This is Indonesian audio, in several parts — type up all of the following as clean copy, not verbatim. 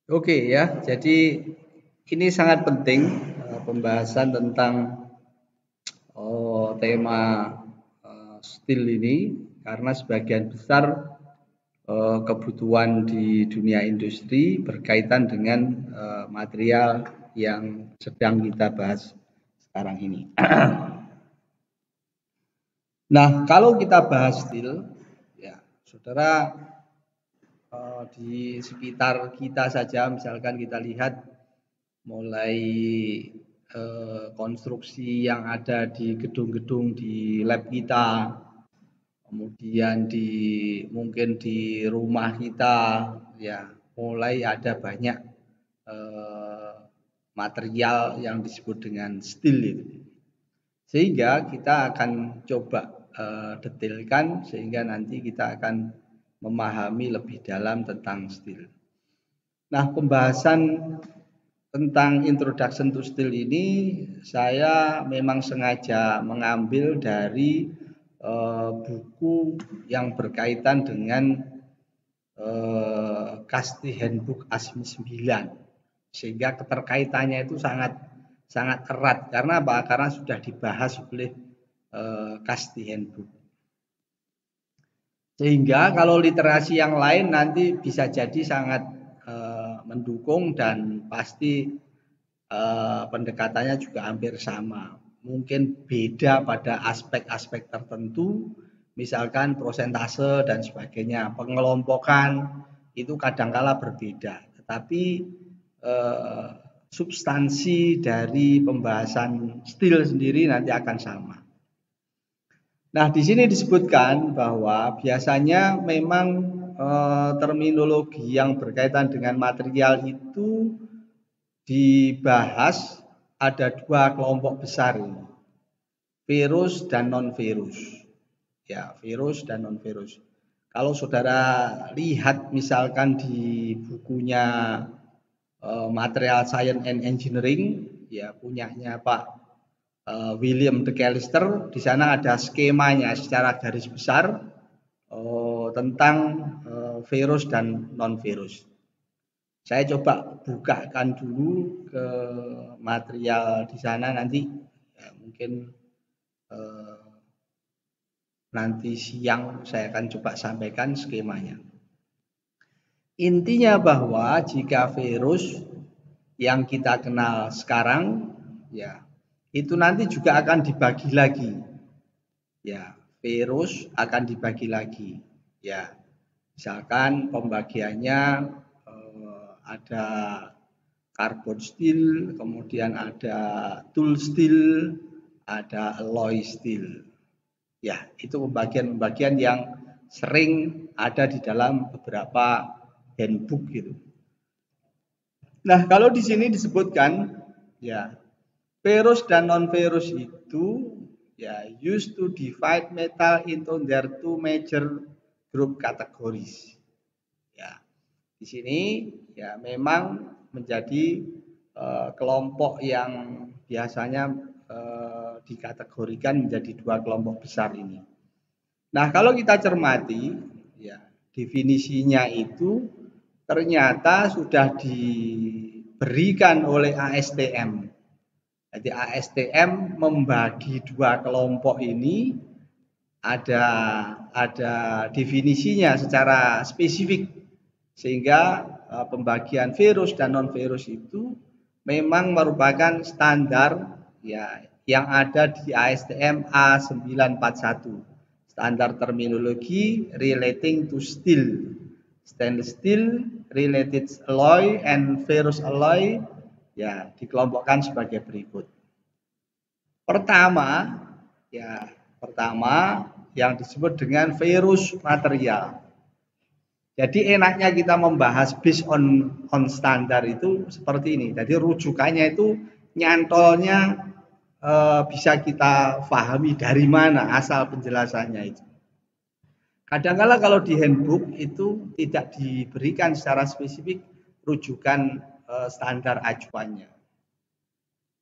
Oke ya, jadi ini sangat penting pembahasan tentang tema steel ini karena sebagian besar kebutuhan di dunia industri berkaitan dengan material yang sedang kita bahas sekarang ini. Nah, kalau kita bahas steel, ya, saudara di sekitar kita saja, misalkan kita lihat mulai konstruksi yang ada di gedung-gedung di lab kita, kemudian mungkin di rumah kita, ya mulai ada banyak material yang disebut dengan steel itu. Sehingga kita akan coba detailkan sehingga nanti kita akan memahami lebih dalam tentang steel. Nah, pembahasan tentang introduction to steel ini saya memang sengaja mengambil dari buku yang berkaitan dengan Casti Handbook ASME 9, sehingga keterkaitannya itu sangat erat. Karena apa? Karena sudah dibahas oleh Casti Handbook. Sehingga kalau literasi yang lain nanti bisa jadi sangat mendukung dan pasti pendekatannya juga hampir sama. Mungkin beda pada aspek-aspek tertentu, misalkan prosentase dan sebagainya, pengelompokan itu kadangkala berbeda. Tetapi substansi dari pembahasan steel sendiri nanti akan sama. Nah, di sini disebutkan bahwa biasanya memang terminologi yang berkaitan dengan material itu dibahas ada dua kelompok besar ini, ferrous dan non ferrous. Ya, ferrous dan non ferrous. Kalau saudara lihat misalkan di bukunya Material Science and Engineering, ya punyanya Pak William de Callister, di sana ada skemanya secara garis besar tentang ferrous dan non ferrous. Saya coba bukakan dulu ke material di sana nanti, ya, mungkin nanti siang saya akan coba sampaikan skemanya. Intinya bahwa jika ferrous yang kita kenal sekarang, ya itu nanti juga akan dibagi lagi. Ya, ferrous akan dibagi lagi. Ya, misalkan pembagiannya ada carbon steel, kemudian ada tool steel, ada alloy steel. Ya, itu pembagian-pembagian yang sering ada di dalam beberapa handbook gitu. Nah, kalau di sini disebutkan ya ferrous dan non ferrous itu ya used to divide metal into their two major group categories. Ya, di sini ya memang menjadi kelompok yang biasanya dikategorikan menjadi dua kelompok besar ini. Nah, kalau kita cermati ya definisinya itu ternyata sudah diberikan oleh ASTM. Jadi ASTM membagi dua kelompok ini ada definisinya secara spesifik, sehingga pembagian ferrous dan non ferrous itu memang merupakan standar ya yang ada di ASTM A941, standar terminologi relating to steel, stainless steel, related alloy and ferrous alloy, ya dikelompokkan sebagai berikut. Pertama yang disebut dengan ferrous material. Jadi enaknya kita membahas based on standar itu seperti ini. Jadi rujukannya itu nyantolnya bisa kita pahami dari mana asal penjelasannya itu. Kadang-kala kalau di handbook itu tidak diberikan secara spesifik rujukan standar acuannya.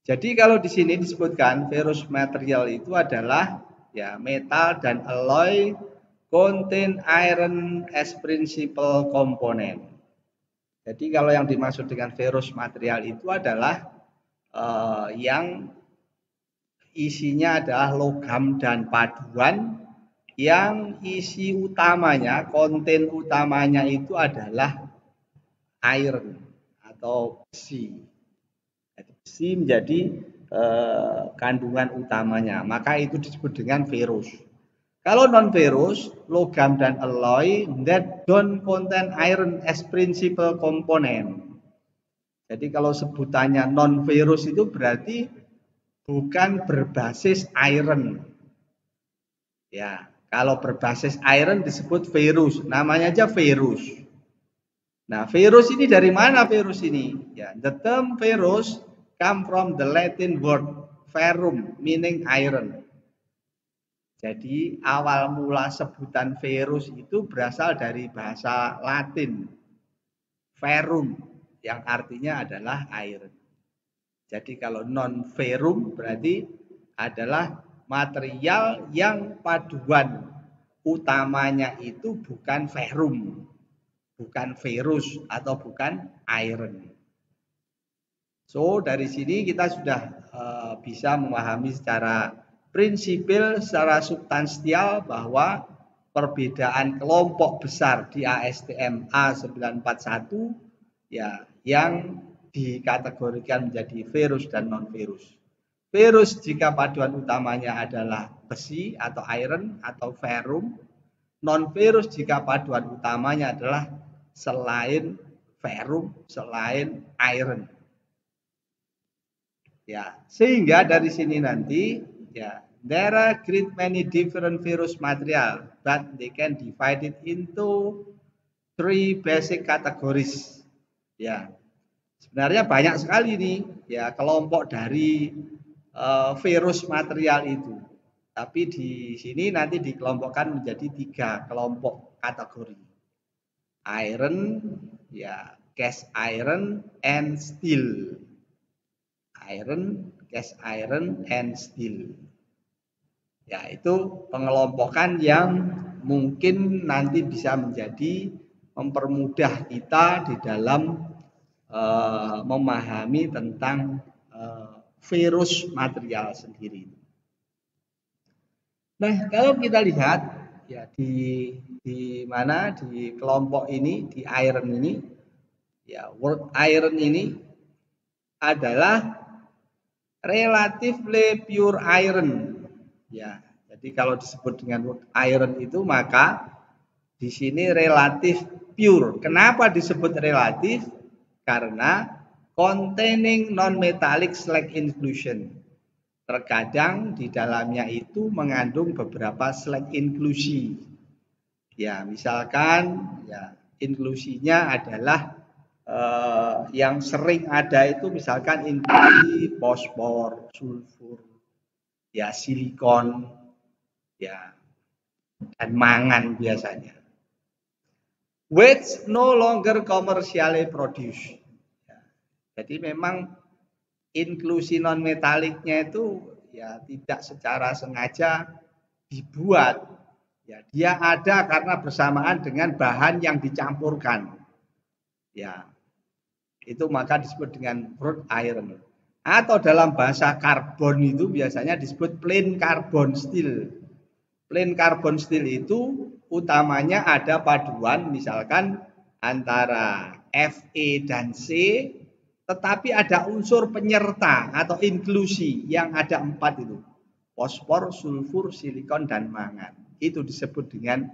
Jadi kalau di sini disebutkan ferrous material itu adalah ya metal dan alloy contain iron as principal component. Jadi kalau yang dimaksud dengan ferrous material itu adalah yang isinya adalah logam dan paduan yang isi utamanya, konten utamanya itu adalah iron atau besi. Jadi besi menjadi kandungan utamanya, maka itu disebut dengan ferrous. Kalau non ferrous, logam dan alloy that don't contain iron as principal component. Jadi kalau sebutannya non ferrous itu berarti bukan berbasis iron. Ya, kalau berbasis iron disebut ferrous, namanya aja ferrous. Nah, ferrous ini dari mana ferrous ini? Ya, the term ferrous come from the Latin word ferrum meaning iron. Jadi awal mula sebutan ferrous itu berasal dari bahasa Latin ferrum yang artinya adalah iron. Jadi kalau non ferrum berarti adalah material yang paduan utamanya itu bukan ferrum, bukan ferrous atau bukan iron. So dari sini kita sudah bisa memahami secara prinsipil, secara substansial bahwa perbedaan kelompok besar di ASTM A941 ya yang dikategorikan menjadi ferrous dan non ferrous. Ferrous jika paduan utamanya adalah besi atau iron atau ferrum, non ferrous jika paduan utamanya adalah selain ferrum, selain iron. Ya, sehingga dari sini nanti ya there are great many different ferrous material, but they can divide it into 3 basic categories. Ya, sebenarnya banyak sekali nih ya kelompok dari ferrous material itu. Tapi di sini nanti dikelompokkan menjadi 3 kelompok kategori. Iron, ya, cast iron, and steel. Iron, cast iron, and steel. Ya, itu pengelompokan yang mungkin nanti bisa menjadi mempermudah kita di dalam memahami tentang ferrous material sendiri. Nah, kalau kita lihat ya di mana di kelompok ini, di iron ini, ya word iron ini adalah relatively pure iron. Ya, jadi kalau disebut dengan word iron itu maka di sini relatif pure. Kenapa disebut relatif? Karena containing non-metallic slag inclusion. Terkadang di dalamnya itu mengandung beberapa slag inklusi. Ya, misalkan ya inklusinya adalah yang sering ada itu misalkan inklusi fosfor, sulfur, ya silikon, ya dan mangan biasanya. Which no longer commercially produced. Ya, jadi memang inklusi non metaliknya itu ya tidak secara sengaja dibuat. Ya, dia ada karena bersamaan dengan bahan yang dicampurkan. Ya, itu maka disebut dengan wrought iron. Atau dalam bahasa karbon itu biasanya disebut plain carbon steel. Plain carbon steel itu utamanya ada paduan misalkan antara Fe dan C, tetapi ada unsur penyerta atau inklusi yang ada 4 itu. Fosfor, sulfur, silikon, dan mangan. Itu disebut dengan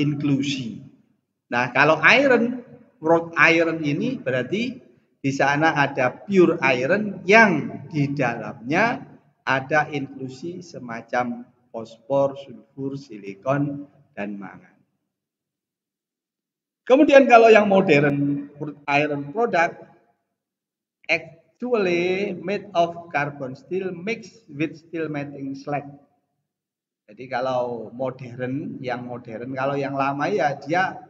inklusi. Nah, kalau iron, wrought iron ini berarti di sana ada pure iron yang di dalamnya ada inklusi semacam fosfor, sulfur, silikon, dan mangan. Kemudian kalau yang modern wrought iron product actually made of carbon steel mixed with steel mating slag. Jadi kalau modern, kalau yang lama ya dia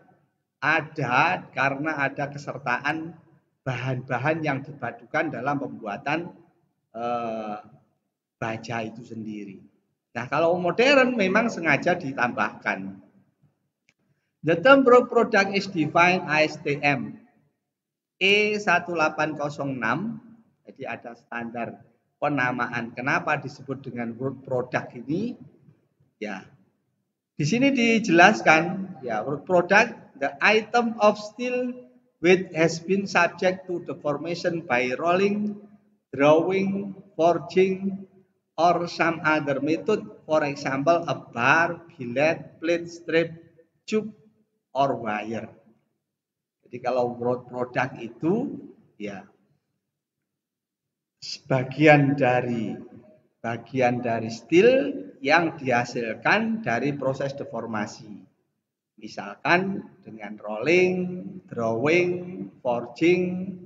ada karena ada kesertaan bahan-bahan yang dipadukan dalam pembuatan baja itu sendiri. Nah, kalau modern memang sengaja ditambahkan. The term product is defined ASTM E1806. Jadi ada standar penamaan. Kenapa disebut dengan root product ini? Ya, di sini dijelaskan ya, root product, the item of steel which has been subject to the formation by rolling, drawing, forging, or some other method, for example a bar, billet, plate, strip, tube, or wire. Jadi kalau root product itu ya bagian dari steel yang dihasilkan dari proses deformasi. Misalkan dengan rolling, drawing, forging,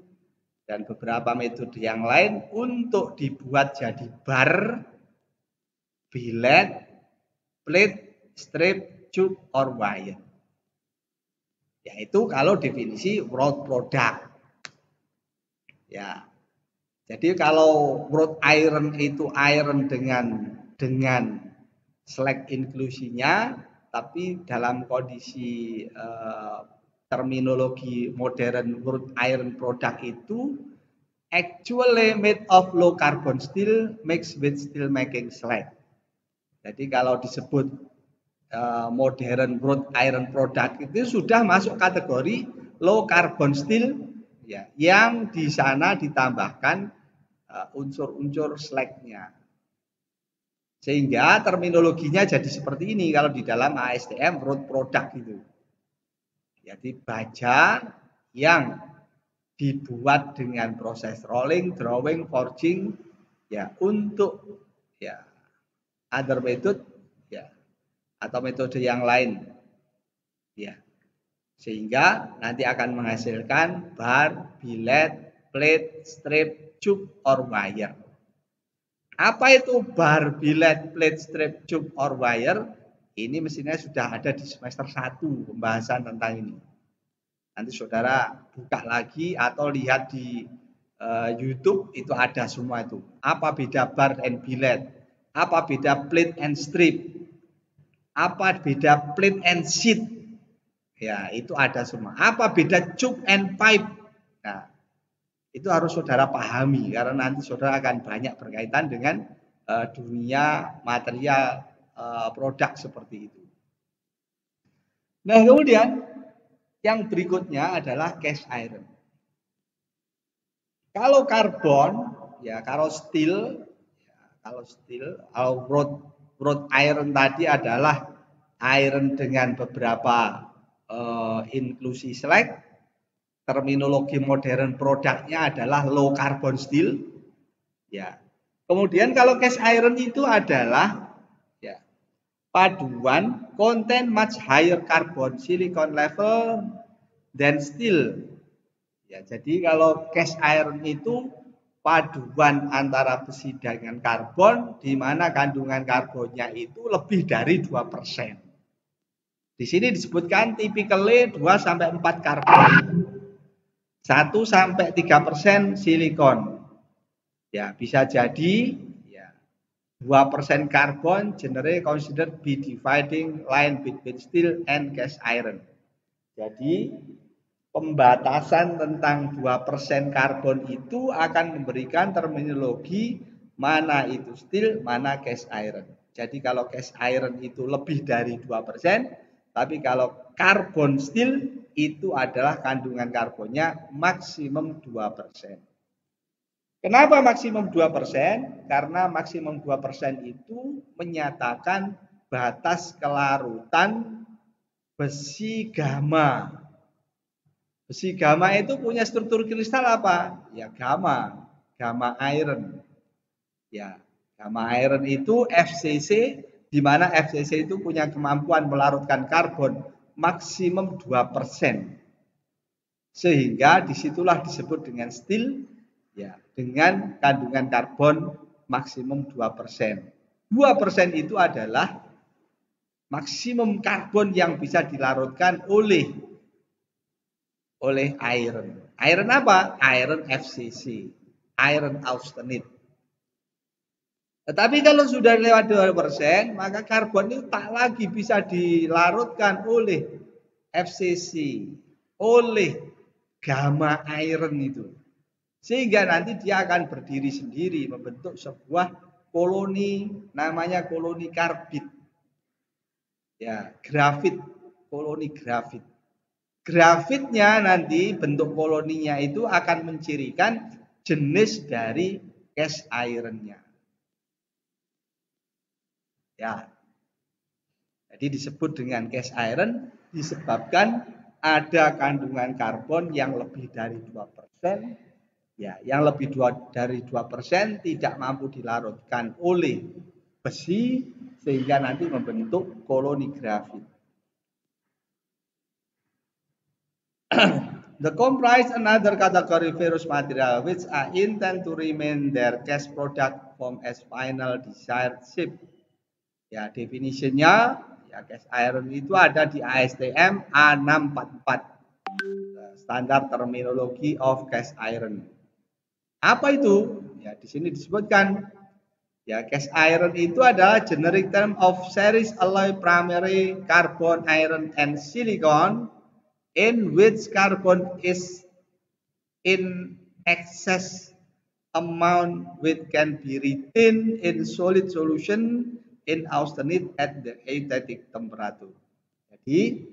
dan beberapa metode yang lain untuk dibuat jadi bar, billet, plate, strip, tube, or wire. Yaitu kalau definisi root product. Ya. Jadi kalau wrought iron itu iron dengan slag inklusinya, tapi dalam kondisi terminologi modern wrought iron product itu actually made of low carbon steel mixed with steel making slag. Jadi kalau disebut modern wrought iron product itu sudah masuk kategori low carbon steel ya, yang di sana ditambahkan unsur-unsur slagnya. Sehingga terminologinya jadi seperti ini kalau di dalam ASTM root product itu. Jadi baja yang dibuat dengan proses rolling, drawing, forging ya untuk ya other method ya atau metode yang lain ya. Sehingga nanti akan menghasilkan bar, billet, plate, strip, tube, or wire. Apa itu bar, billet, plate, strip, tube, or wire? Ini mestinya sudah ada di semester 1 pembahasan tentang ini. Nanti saudara buka lagi atau lihat di YouTube itu ada semua itu. Apa beda bar and billet? Apa beda plate and strip? Apa beda plate and sheet? Ya, itu ada semua. Apa beda tube and pipe? Nah, itu harus saudara pahami karena nanti saudara akan banyak berkaitan dengan dunia material produk seperti itu. Nah, kemudian yang berikutnya adalah cast iron. Kalau karbon, ya kalau steel, kalau wrought iron tadi adalah iron dengan beberapa inklusi slag. Terminologi modern produknya adalah low carbon steel. Ya. Kemudian kalau cast iron itu adalah ya, paduan contain much higher carbon silicon level than steel. Ya, jadi kalau cast iron itu paduan antara besi dengan karbon di mana kandungan karbonnya itu lebih dari 2%. Di sini disebutkan typically 2 sampai 4 karbon. 1-3% silikon. Ya, bisa jadi ya, 2% karbon generally considered be dividing line between steel and cast iron. Jadi pembatasan tentang 2% karbon itu akan memberikan terminologi mana itu steel, mana cast iron. Jadi kalau cast iron itu lebih dari 2%, tapi kalau karbon steel itu adalah kandungan karbonnya maksimum 2%. Kenapa maksimum 2%? Karena maksimum 2% itu menyatakan batas kelarutan besi gamma. Besi gamma itu punya struktur kristal apa? Ya gamma iron. Ya, gamma iron itu FCC, di mana FCC itu punya kemampuan melarutkan karbon maksimum 2%. Sehingga disitulah disebut dengan steel ya, dengan kandungan karbon maksimum 2%. 2% itu adalah maksimum karbon yang bisa dilarutkan oleh iron. Iron apa? Iron FCC, iron austenite. Tetapi kalau sudah lewat 2%, maka karbon itu tak lagi bisa dilarutkan oleh FCC, oleh gamma iron itu. Sehingga nanti dia akan berdiri sendiri membentuk sebuah koloni namanya koloni karbit. Ya, grafit, koloni grafit. Grafitnya nanti bentuk koloninya itu akan mencirikan jenis dari cast iron-nya. Ya. Jadi disebut dengan cast iron disebabkan ada kandungan karbon yang lebih dari 2%. Ya, yang lebih dari 2% tidak mampu dilarutkan oleh besi sehingga nanti membentuk koloni grafit. The comprise another category ferrous material which are intend to remain their cast product form as final desired shape. Ya, definisinya ya cast iron itu ada di ASTM A644. Standar terminologi of cast iron. Apa itu? Ya, di sini disebutkan ya cast iron itu adalah generic term of series alloy primary carbon, iron and silicon in which carbon is in excess amount which can be retained in solid solution in austenite at the aesthetic temperature. Jadi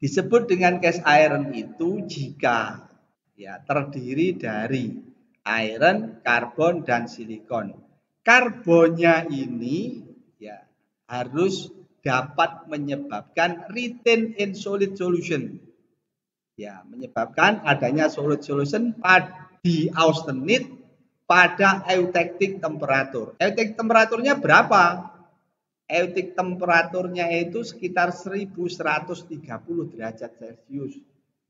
disebut dengan cast iron itu jika ya terdiri dari iron, karbon dan silikon. Karbonnya ini ya harus dapat menyebabkan retain in solid solution. Ya, menyebabkan adanya solid solution di austenite pada eutectic temperatur. Eutectic temperaturnya berapa? Eutectic temperaturnya itu sekitar 1130 derajat Celcius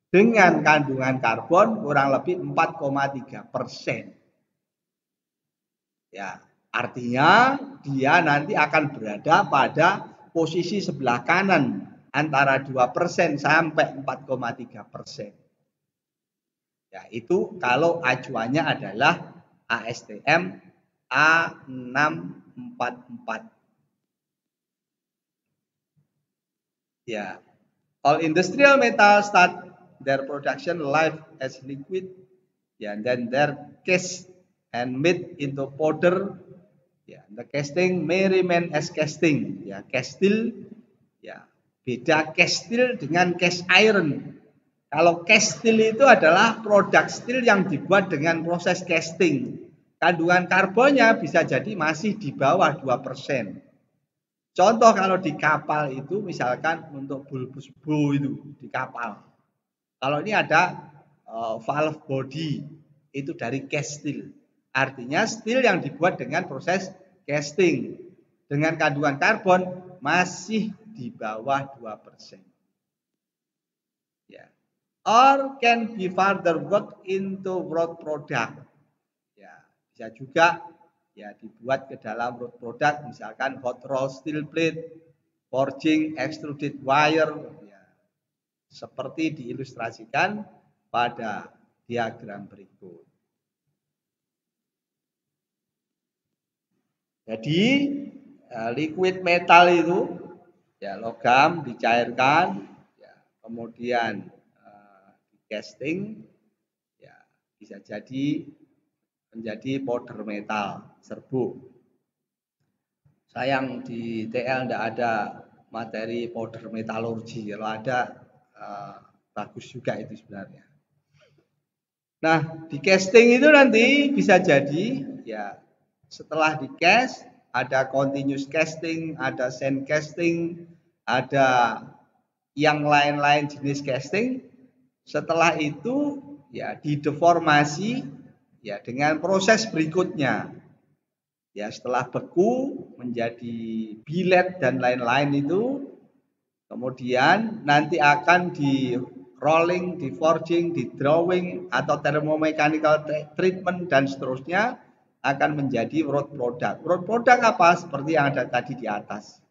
dengan kandungan karbon kurang lebih 4,3%. Ya, artinya dia nanti akan berada pada posisi sebelah kanan antara 2% sampai 4,3%. Ya, itu kalau acuannya adalah ASTM A644. Ya, all industrial metal start their production life as liquid, ya, then their cast and made into powder. Ya, the casting may remain as casting. Ya, cast steel. Ya, beda cast steel dengan cast iron. Kalau cast steel itu adalah produk steel yang dibuat dengan proses casting. Kandungan karbonnya bisa jadi masih di bawah 2%. Contoh kalau di kapal itu misalkan untuk bulbous bow itu di kapal. Kalau ini ada valve body itu dari cast steel. Artinya steel yang dibuat dengan proses casting dengan kandungan karbon masih di bawah 2%. Ya. Or can be further worked into wrought product. Ya, bisa juga ya dibuat ke dalam wrought product misalkan hot roll steel plate, forging extruded wire ya, seperti diilustrasikan pada diagram berikut. Jadi liquid metal itu ya logam dicairkan ya, kemudian di casting ya bisa jadi menjadi powder metal serbuk. Sayang di TL tidak ada materi powder metalurgi. Kalau ada bagus juga itu sebenarnya. Nah, di casting itu nanti bisa jadi ya setelah di cast ada continuous casting, ada sand casting, ada yang lain-lain jenis casting. Setelah itu ya dideformasi ya dengan proses berikutnya. Ya setelah beku menjadi billet dan lain-lain itu kemudian nanti akan di rolling, di forging, di drawing atau thermomechanical treatment dan seterusnya akan menjadi wrought product. Wrought product apa? Seperti yang ada tadi di atas.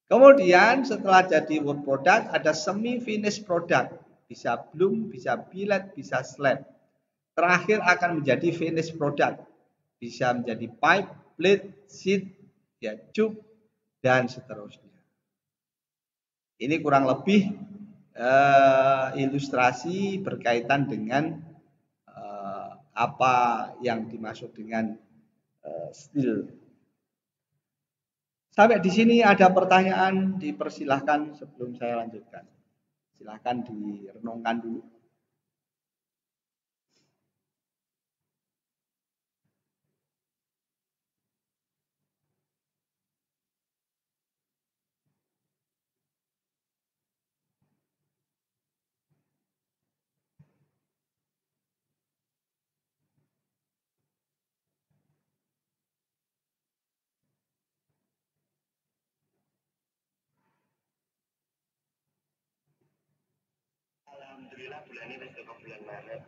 Kemudian setelah jadi wrought product ada semi finished product. Bisa bloom, bisa billet, bisa slab. Terakhir akan menjadi finished product. Bisa menjadi pipe, plate, sheet, ya tube dan seterusnya. Ini kurang lebih ilustrasi berkaitan dengan apa yang dimaksud dengan steel. Sampai di sini ada pertanyaan, dipersilahkan sebelum saya lanjutkan. Silahkan direnungkan dulu. Alhamdulillah bulan ini wis bulan Maret.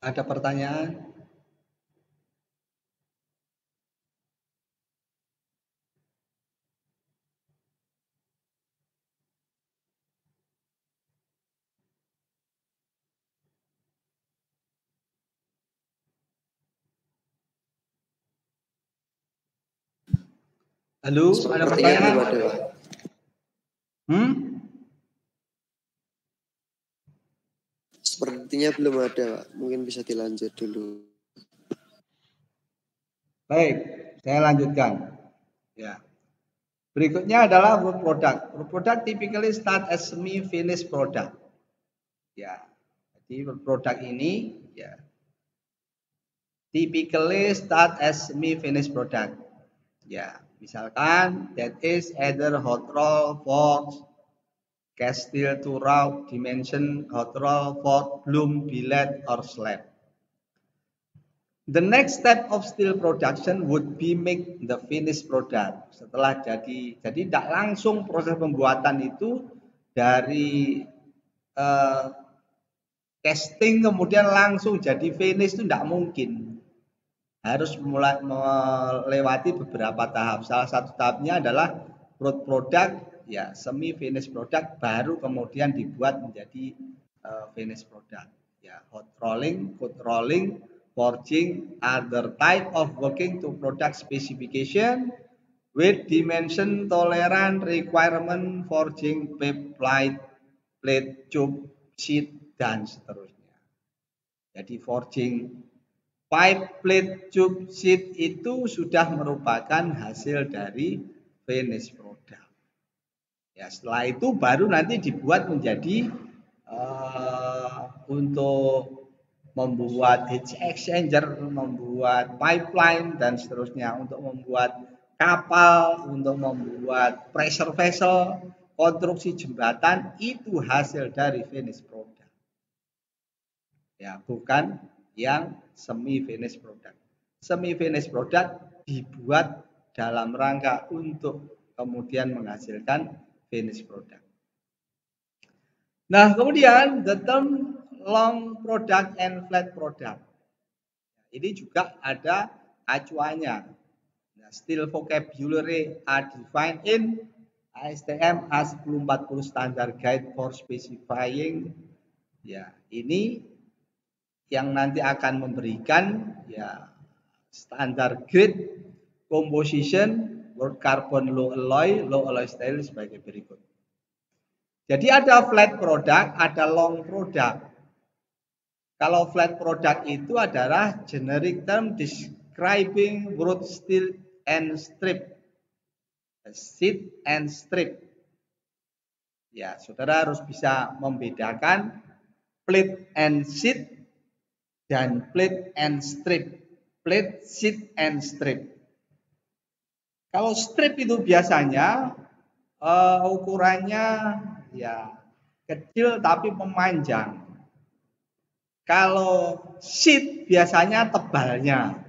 Ada pertanyaan? Halo, ada pertanyaan? Sepertinya belum ada, Pak. Mungkin bisa dilanjut dulu. Baik, saya lanjutkan. Ya. Berikutnya adalah work product. Work product typically start as semi-finished product. Ya. Jadi work product ini ya typically start as semi-finished product. Ya, misalkan that is either hot roll, forge, cast steel to route, dimension, hot roll, forge, bloom, billet, or slab. The next step of steel production would be make the finished product. Setelah jadi tidak langsung proses pembuatan itu dari casting kemudian langsung jadi finish itu tidak mungkin. Harus mulai melewati beberapa tahap. Salah satu tahapnya adalah product, ya semi finished product, baru kemudian dibuat menjadi finished product. Ya, hot rolling, cold rolling, forging, other type of working to product specification with dimension tolerant requirement, forging, plate, tube, sheet, dan seterusnya. Jadi forging, pipe, plate, tube, sheet itu sudah merupakan hasil dari finished product. Ya, setelah itu baru nanti dibuat menjadi untuk membuat heat exchanger, membuat pipeline dan seterusnya, untuk membuat kapal, untuk membuat pressure vessel, konstruksi jembatan, itu hasil dari finished product. Ya, bukan yang semi finished product. Semi finished product dibuat dalam rangka untuk kemudian menghasilkan finished product. Nah, kemudian the term long product and flat product. Ini juga ada acuannya. Nah, steel vocabulary are defined in ASTM A1040 Standard Guide for Specifying. Ya, ini yang nanti akan memberikan ya standar grade, composition, world carbon low alloy steel sebagai berikut. Jadi ada flat product, ada long product. Kalau flat product itu adalah generic term describing wrought steel and strip sheet and strip. Ya, saudara harus bisa membedakan plate and sheet dan plate and strip. Plate, sheet, and strip. Kalau strip itu biasanya ukurannya ya kecil tapi memanjang. Kalau sheet biasanya tebalnya.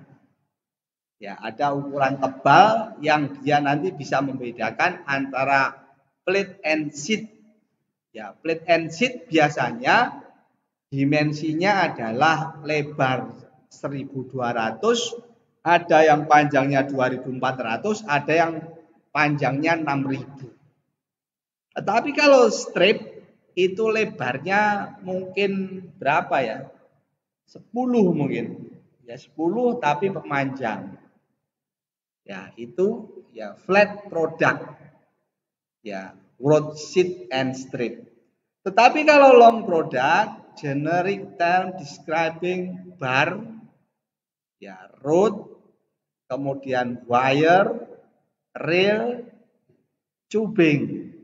Ya, ada ukuran tebal yang dia nanti bisa membedakan antara plate and sheet. Ya, plate and sheet biasanya dimensinya adalah lebar 1.200, ada yang panjangnya 2.400, ada yang panjangnya 6.000. Tetapi kalau strip itu lebarnya mungkin berapa ya? 10 mungkin. Ya 10 tapi memanjang. Ya, itu ya flat product. Ya, broadsheet and strip. Tetapi kalau long product, generic term describing bar, ya rod, kemudian wire, rail, tubing.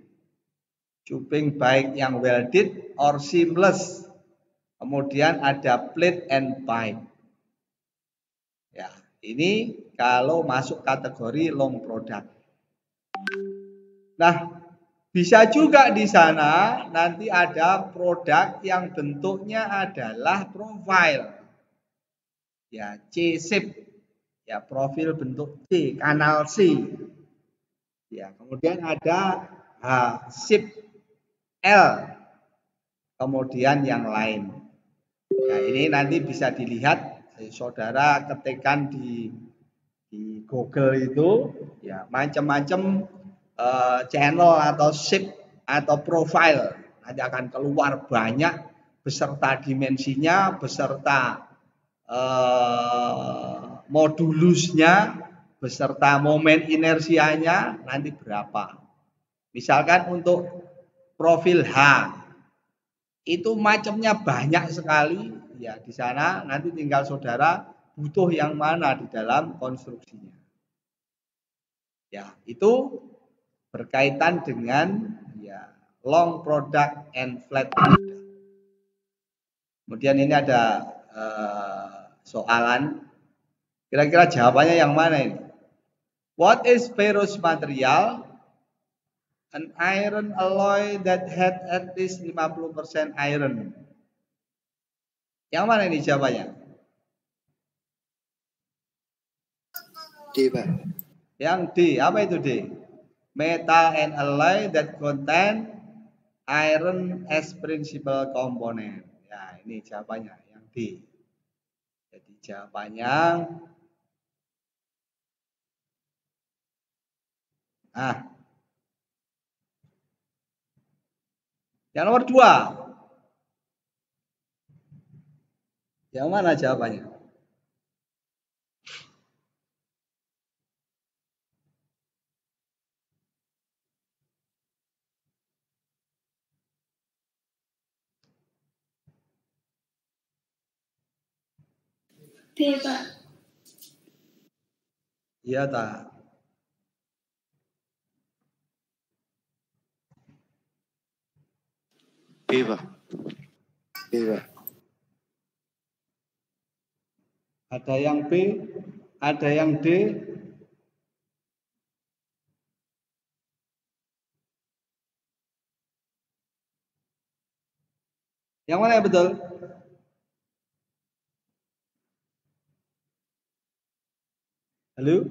Tubing baik yang welded or seamless. Kemudian ada plate and pipe. Ya, ini kalau masuk kategori long product. Nah, bisa juga di sana nanti ada produk yang bentuknya adalah profile. Ya, C-shape. Ya, profil bentuk C, kanal C. Ya, kemudian ada shape L. Kemudian yang lain. Ya, ini nanti bisa dilihat, saudara ketikkan di Google itu, ya macam-macam channel atau shape atau profile. Nanti akan keluar banyak beserta dimensinya, beserta modulusnya, beserta momen inersianya nanti berapa. Misalkan untuk profil H itu macamnya banyak sekali, ya di sana nanti tinggal saudara butuh yang mana di dalam konstruksinya. Ya, itu berkaitan dengan ya long product and flat product. Kemudian ini ada soalan, kira-kira jawabannya yang mana ini? What is ferrous material? An iron alloy that had at least 50% iron. Yang mana ini jawabannya? D, Pak. Yang D, apa itu D? Metal and alloy that contain iron as principal component. Ya, ini jawabannya yang D. Jadi jawabannya yang nomor 2. Yang mana jawabannya? D, Pak. Iya tak? B, Pak. B, Pak. Ada yang B, ada yang D. Yang mana yang betul? Halo?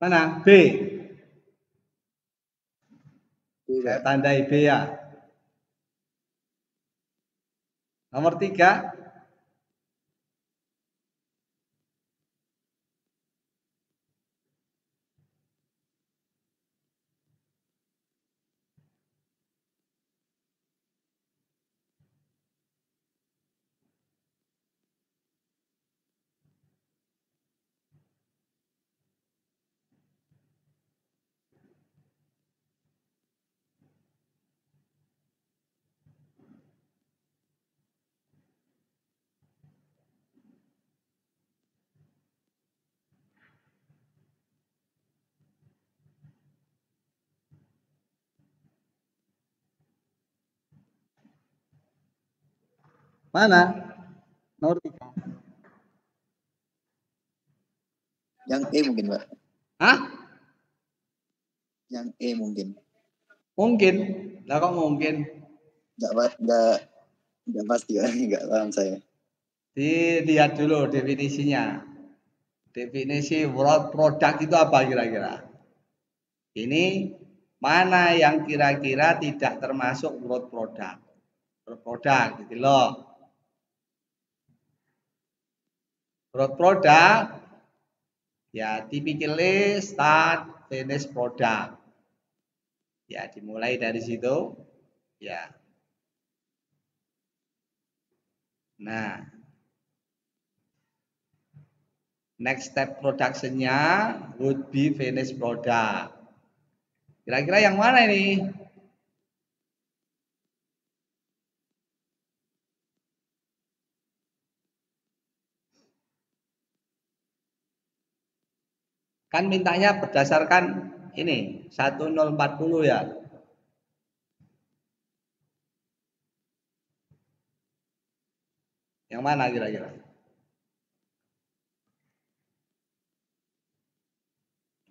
Mana? B. D, Saya Pak. tandai B ya. Nomor 3. Mana? Nomor 3. Yang E mungkin, Pak. Hah? Yang E mungkin. Mungkin. Lah kok mungkin? Enggak pasti, Pak. Enggak paham saya. Dilihat dulu definisinya. Definisi world product itu apa kira-kira? Ini mana yang kira-kira tidak termasuk world product? World product gitu loh. World product ya typically start finish product. Ya dimulai dari situ ya. Nah, next step production-nya would be finished product. Kira-kira yang mana ini? Kan mintanya berdasarkan ini 1040 ya. Yang mana kira-kira?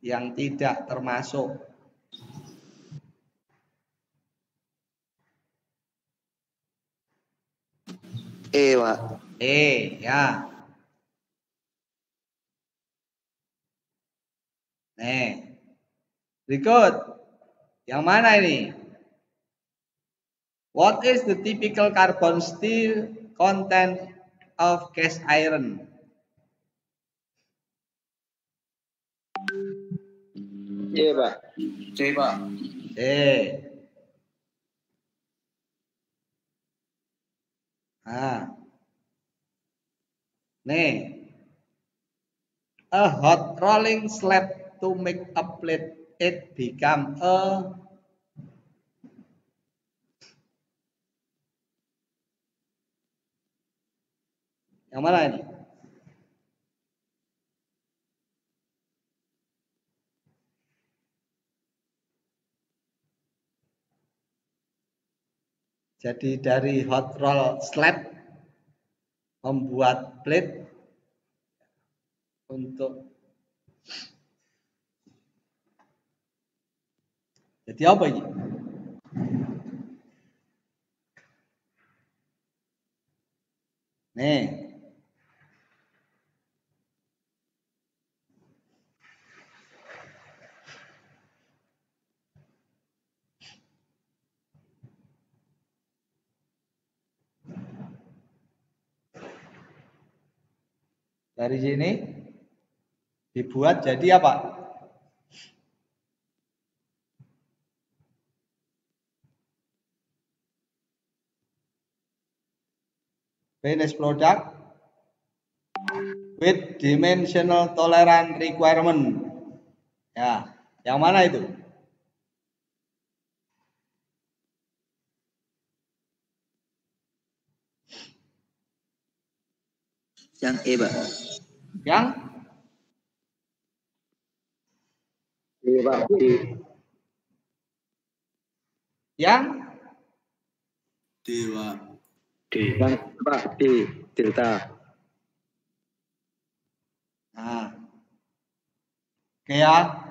Yang tidak termasuk. E, Pak. E ya. Nih. Berikut. Yang mana ini? What is the typical carbon steel content of cast iron? C, Pak. C, Pak. C. Nah. Nih. A hot rolling slab to make a plate, it become a yang mana ini? Jadi dari hot roll slab membuat plate untuk jadi apa ini? Nih. Dari sini dibuat jadi apa? Finished product with dimensional tolerance requirement. Ya, yang mana itu? Yang E, Pak. Yang D, Pak. D. Yang D, Pak. D. Yang Pak. D. Delta. nah. Oke ya.